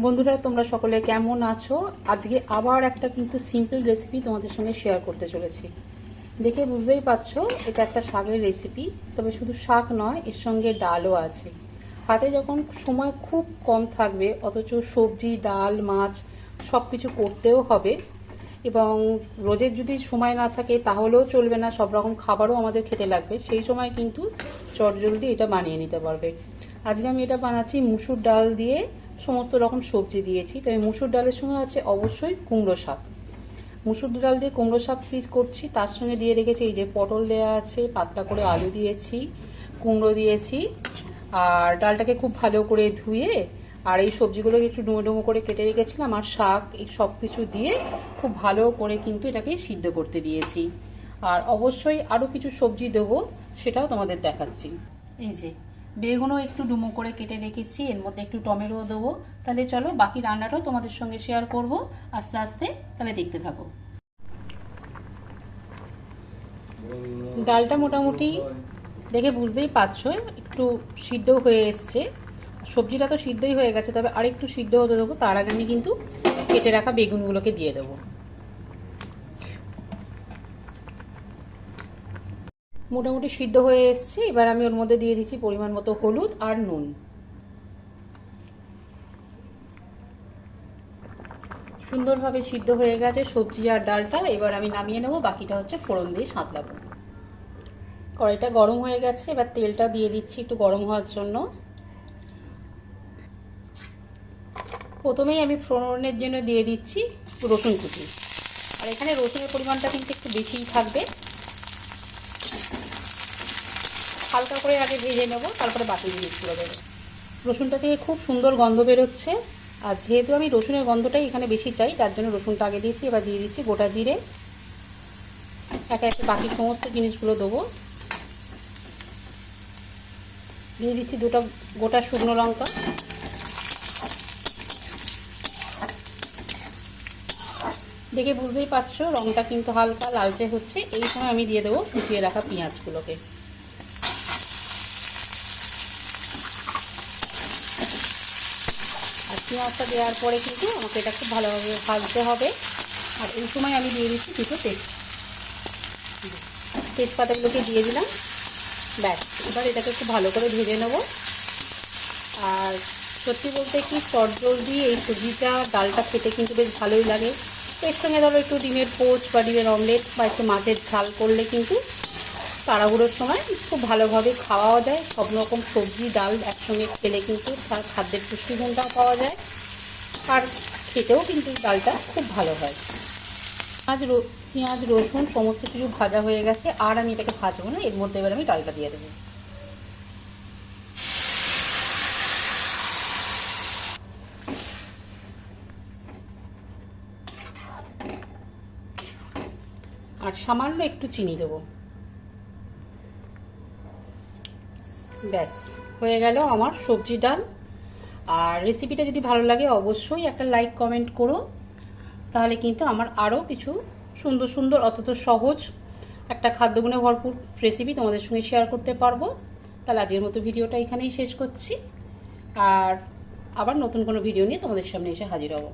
বন্ধুরা, তোমরা সকলে কেমন আছো? আজকে আবার একটা কিন্তু সিম্পল রেসিপি তোমাদের সঙ্গে শেয়ার করতে চলেছি। দেখে বুঝতেই পারছো এটা একটা শাকের রেসিপি, তবে শুধু শাক নয়, এর সঙ্গে ডালও আছে। হাতে যখন সময় খুব কম থাকবে, অথচ সবজি, ডাল, মাছ সব কিছু করতেও হবে, এবং রোজের যদি সময় না থাকে তাহলেও চলবে না, সব রকম খাবারও আমাদের খেতে লাগবে, সেই সময় কিন্তু চটজলদি এটা বানিয়ে নিতে পারবে। আজকে আমি এটা বানাচ্ছি মুসুর ডাল দিয়ে, সমস্ত রকম সবজি দিয়েছি। তবে মুসুর ডালের সঙ্গে আছে অবশ্যই কুমড়ো শাক। মুসুর ডাল দিয়ে কুমড়ো শাক করছি, তার সঙ্গে দিয়ে রেখেছি এই যে পটল দেওয়া আছে, পাতলা করে আলু দিয়েছি, কুমড়ো দিয়েছি, আর ডালটাকে খুব ভালো করে ধুয়ে আর এই সবজিগুলোকে একটু ডুমো ডুমো করে কেটে রেখেছিলাম, আর শাক, এই সব কিছু দিয়ে খুব ভালো করে কিন্তু এটাকে সিদ্ধ করতে দিয়েছি। আর অবশ্যই আরও কিছু সবজি দেবো, সেটাও তোমাদের দেখাচ্ছি। এই যে বেগুনও একটু ডুমো করে কেটে রেখেছি, এর মধ্যে একটু টমেটো দেবো। তাহলে চলো বাকি রান্নাটাও তোমাদের সঙ্গে শেয়ার করব আস্তে আস্তে, তাহলে দেখতে থাকো। ডালটা মোটামুটি দেখে বুঝতেই পারছো একটু সিদ্ধ হয়ে এসছে। সবজিটা তো সিদ্ধই হয়ে গেছে, তবে আরেকটু সিদ্ধ হতে দেবো। তার আগে আমি কিন্তু কেটে রাখা বেগুনগুলোকে দিয়ে দেবো। মোটামুটি সিদ্ধ হয়ে এসছে, এবার আমি ওর মধ্যে দিয়ে দিচ্ছি পরিমাণ মতো হলুদ আর নুন। সুন্দরভাবে সিদ্ধ হয়ে গেছে সবজি আর ডালটা, এবার আমি নামিয়ে নেবো। বাকিটা হচ্ছে ফোড়ন দিয়ে সাঁতলাবো। কড়াইটা গরম হয়ে গেছে, এবার তেলটা দিয়ে দিচ্ছি একটু গরম হওয়ার জন্য। প্রথমেই আমি ফোড়নের জন্য দিয়ে দিচ্ছি রসুন কুচি, আর এখানে রসুনের পরিমাণটা কিন্তু একটু বেশিই থাকবে। হালকা করে আগে ভেজে নেবো, তারপরে বাকি জিনিসগুলো দেবো। রসুনটা থেকে খুব সুন্দর গন্ধ বেরোচ্ছে, আর যেহেতু আমি রসুনের গন্ধটাই এখানে বেশি চাই, তার জন্য রসুনটা আগে দিয়েছি। এবার দিয়ে দিচ্ছি গোটা জিরে, একে একে বাকি সমস্ত জিনিসগুলো দেবো। দিয়ে দিচ্ছি দুটো গোটা শুকনো লঙ্কা, দেখে বুঝতেই পারছো রঙটা কিন্তু হালকা লালচে হচ্ছে। এই সময় আমি দিয়ে দেবো কুচিয়ে রাখা পেঁয়াজগুলোকে। আর পেঁয়াজটা দেওয়ার পরে কিন্তু আমাকে এটা খুব ভালোভাবে ভাজতে হবে। আর এই সময় আমি দিয়ে দিচ্ছি দুটো তেজপাতাগুলোকে দিয়ে দিলাম। ব্যাস, এবার এটাকে খুব ভালো করে ভেজে নেব। আর সত্যি বলতে কি, চটজলদি এই সবজিটা, ডালটা খেতে কিন্তু বেশ ভালোই লাগে। এর সঙ্গে ধরো একটু ডিমের পোচ বা ডিমের অমলেট বা একটু মাছের ঝাল করলে কিন্তু তাড়াহুড়োর সময় খুব ভালোভাবে খাওয়াও যায়। সব রকম সবজি ডাল একসঙ্গে খেলে কিন্তু তার খাদ্যের পুষ্টিগুণটাও পাওয়া যায়, আর খেতেও কিন্তু ডালটা খুব ভালো হয়। পেঁয়াজ রসুন সমস্ত কিছু ভাজা হয়ে গেছে, আর আমি এটাকে ভাজবো না। এর মধ্যে এবার আমি ডালটা দিয়ে দেবো। আর সামান্য একটু চিনি দেবো। ব্যাস, হয়ে গেল আমার সবজি ডাল। আর রেসিপিটা যদি ভালো লাগে অবশ্যই একটা লাইক কমেন্ট করো, তাহলে কিন্তু আমার আরও কিছু সুন্দর সুন্দর, অত্যন্ত সহজ একটা খাদ্যগুণে ভরপুর রেসিপি তোমাদের সঙ্গে শেয়ার করতে পারবো। তাহলে আজকের মতো ভিডিওটা এখানেই শেষ করছি, আর আবার নতুন কোনো ভিডিও নিয়ে তোমাদের সামনে এসে হাজির হব।